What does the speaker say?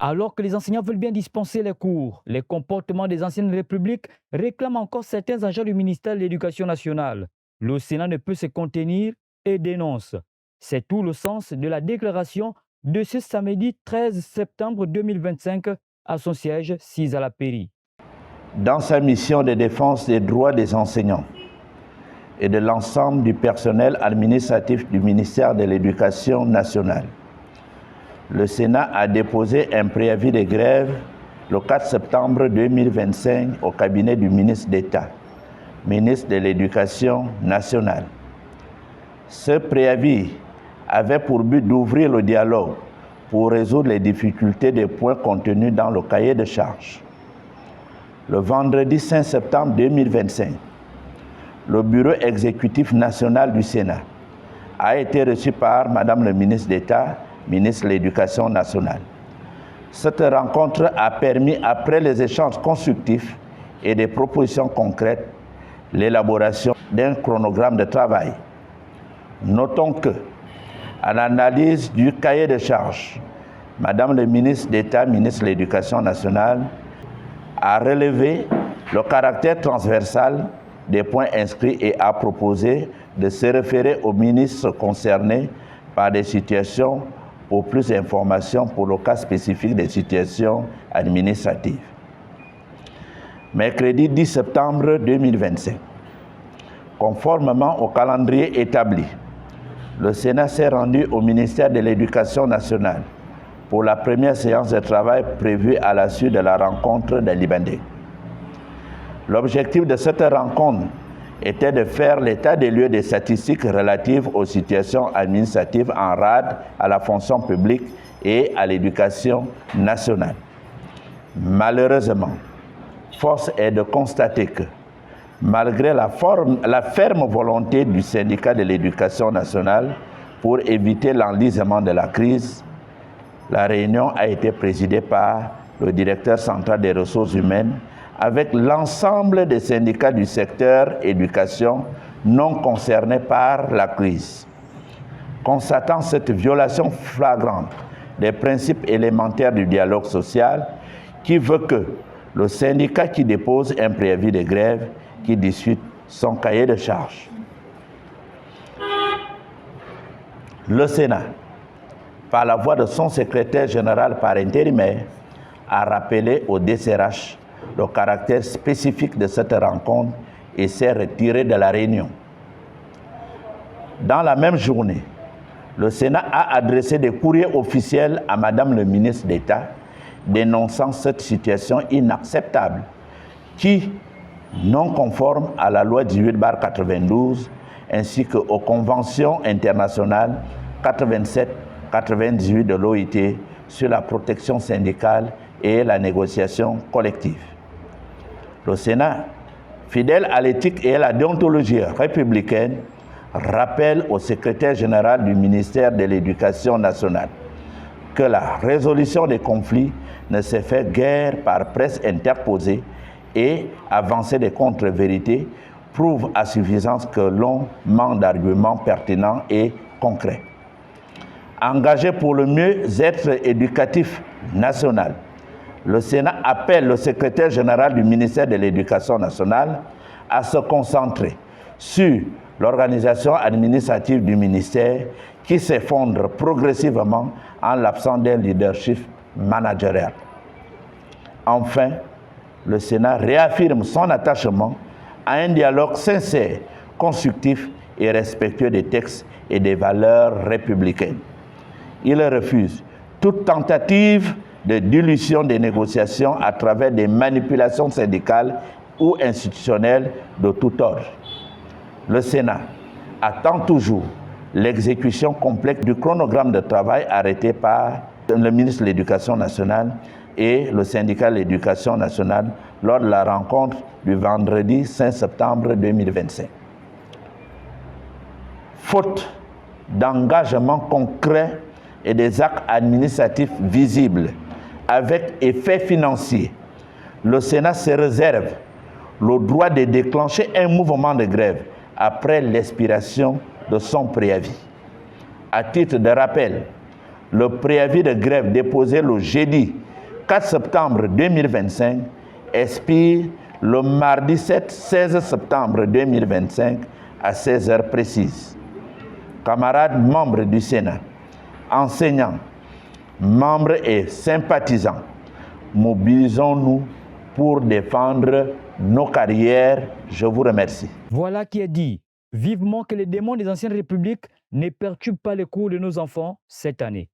Alors que les enseignants veulent bien dispenser les cours, les comportements des anciennes républiques réclament encore certains agents du ministère de l'Éducation nationale. Le Sénat ne peut se contenir et dénonce. C'est tout le sens de la déclaration de ce samedi 13 septembre 2025 à son siège 6 à la Pairie. Dans sa mission de défense des droits des enseignants et de l'ensemble du personnel administratif du ministère de l'Éducation nationale, le Sénat a déposé un préavis de grève le 4 septembre 2025 au cabinet du ministre d'État, ministre de l'Éducation nationale. Ce préavis avait pour but d'ouvrir le dialogue pour résoudre les difficultés des points contenus dans le cahier de charges. Le vendredi 5 septembre 2025, le Bureau exécutif national du Sénat a été reçu par Madame le ministre d'État, ministre de l'Éducation nationale. Cette rencontre a permis, après les échanges constructifs et des propositions concrètes, l'élaboration d'un chronogramme de travail. Notons que, à l'analyse du cahier de charges, Madame le ministre d'État, ministre de l'Éducation nationale, a relevé le caractère transversal des points inscrits et a proposé de se référer aux ministres concernés par des situations pour plus d'informations pour le cas spécifique des situations administratives. Mercredi 10 septembre 2025, conformément au calendrier établi, le Sénat s'est rendu au ministère de l'Éducation nationale pour la première séance de travail prévue à la suite de la rencontre de Libandé. L'objectif de cette rencontre était de faire l'état des lieux des statistiques relatives aux situations administratives en rade à la fonction publique et à l'éducation nationale. Malheureusement, force est de constater que, malgré la ferme volonté du syndicat de l'éducation nationale pour éviter l'enlisement de la crise, la réunion a été présidée par le directeur central des ressources humaines avec l'ensemble des syndicats du secteur éducation non concernés par la crise. Constatant cette violation flagrante des principes élémentaires du dialogue social qui veut que le syndicat qui dépose un préavis de grève qui discute son cahier de charges. Le Sénat, par la voix de son secrétaire général par intérimaire, a rappelé au DCRH le caractère spécifique de cette rencontre et s'est retiré de la réunion. Dans la même journée, le Sénat a adressé des courriers officiels à Madame le ministre d'État dénonçant cette situation inacceptable qui, non conforme à la loi 18/92 ainsi qu'aux conventions internationales 87-98 de l'OIT sur la protection syndicale et la négociation collective. Le Sénat, fidèle à l'éthique et à la déontologie républicaine, rappelle au secrétaire général du ministère de l'Éducation nationale que la résolution des conflits ne se fait guère par presse interposée et avancer des contre-vérités prouve à suffisance que l'on manque d'arguments pertinents et concrets. Engagé pour le mieux-être éducatif national, le Sénat appelle le secrétaire général du ministère de l'Éducation nationale à se concentrer sur l'organisation administrative du ministère qui s'effondre progressivement en l'absence d'un leadership managérial. Enfin, le Sénat réaffirme son attachement à un dialogue sincère, constructif et respectueux des textes et des valeurs républicaines. Il refuse toute tentative de dilution des négociations à travers des manipulations syndicales ou institutionnelles de tout ordre. Le Sénat attend toujours l'exécution complète du chronogramme de travail arrêté par le ministre de l'Éducation nationale et le syndicat de l'Éducation nationale lors de la rencontre du vendredi 5 septembre 2025. Faute d'engagement concret et des actes administratifs visibles avec effet financier, le Sénat se réserve le droit de déclencher un mouvement de grève après l'expiration de son préavis. À titre de rappel, le préavis de grève déposé le jeudi 4 septembre 2025 expire le mardi 16 septembre 2025 à 16 heures précises. Camarades membres du Sénat, enseignants, membres et sympathisants, mobilisons-nous pour défendre nos carrières. Je vous remercie. Voilà qui est dit. Vivement que les démons des anciennes républiques ne perturbent pas les cours de nos enfants cette année.